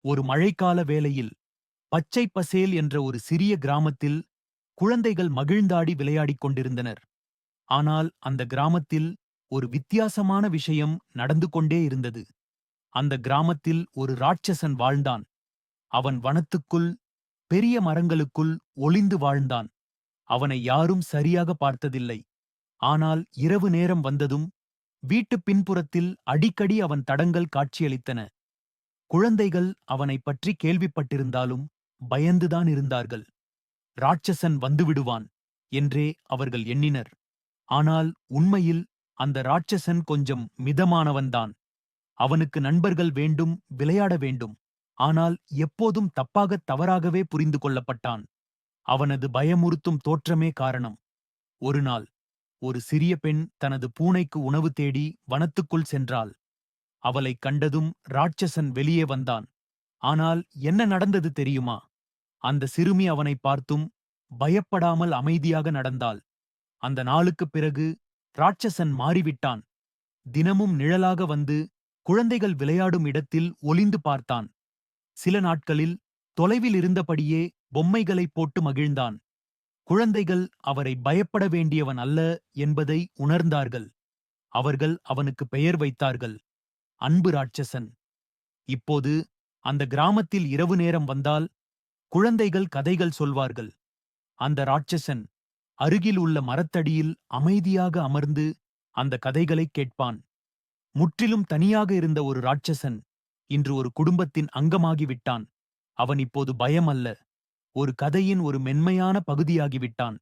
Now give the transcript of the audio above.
ஒரு மழைக்கால வேளையில் பச்சை பசேல் என்ற ஒரு சிறிய கிராமத்தில் குழந்தைகள் மகிழ்ந்தாடி விளையாடிக் கொண்டிருந்தனர். ஆனால் அந்த கிராமத்தில் ஒரு வித்தியாசமான விஷயம் நடந்து கொண்டே இருந்தது. அந்த கிராமத்தில் ஒரு ராட்சசன் வாழ்ந்தான். அவன் வனத்துக்குள் பெரிய மரங்களுக்குள் ஒளிந்து வாழ்ந்தான். அவனை யாரும் சரியாக பார்த்ததில்லை. ஆனால் இரவு நேரம் வந்ததும் வீட்டுப் பின்புறத்தில் அடிக்கடி அவன் தடங்கள் காட்சியளித்தன. குழந்தைகள் அவனைப் பற்றி கேள்விப்பட்டிருந்தாலும் பயந்துதான் இருந்தார்கள். ராட்சசன் வந்துவிடுவான் என்றே அவர்கள் எண்ணினர். ஆனால் உண்மையில் அந்த ராட்சசன் கொஞ்சம் மிதமானவன்தான். அவனுக்கு நண்பர்கள் வேண்டும், விளையாட வேண்டும். ஆனால் எப்போதும் தவறாகவே புரிந்து கொள்ளப்பட்டான். அவனது பயமுறுத்தும் தோற்றமே காரணம். ஒருநாள் ஒரு சிறிய பெண் தனது பூனைக்கு உணவு தேடி வனத்துக்குள் சென்றாள். அவளைக் கண்டதும் ராட்சசன் வெளியே வந்தான். ஆனால் என்ன நடந்தது தெரியுமா? அந்த சிறுமி அவனைப் பார்த்தும் பயப்படாமல் அமைதியாக நடந்தாள். அந்த நாளுக்குப் பிறகு ராட்சசன் மாறிவிட்டான். தினமும் நிழலாக வந்து குழந்தைகள் விளையாடும் இடத்தில் ஒளிந்து பார்த்தான். சில நாட்களில் தொலைவில் இருந்தபடியே பொம்மைகளைப் போட்டு மகிழ்ந்தான். குழந்தைகள் அவரை பயப்பட வேண்டியவன் அல்ல என்பதை உணர்ந்தார்கள். அவர்கள் அவனுக்கு பெயர் வைத்தார்கள், அன்பு ராட்சசன். இப்போது அந்த கிராமத்தில் இரவு நேரம் வந்தால் குழந்தைகள் கதைகள் சொல்வார்கள். அந்த ராட்சசன் அருகில் உள்ள மரத்தடியில் அமைதியாக அமர்ந்து அந்த கதைகளைக் கேட்பான். முற்றிலும் தனியாக இருந்த ஒரு ராட்சசன் இன்று ஒரு குடும்பத்தின் அங்கமாகிவிட்டான். அவன் இப்போது பயம் அல்ல, ஒரு கதையின் ஒரு மென்மையான பகுதியாகிவிட்டான்.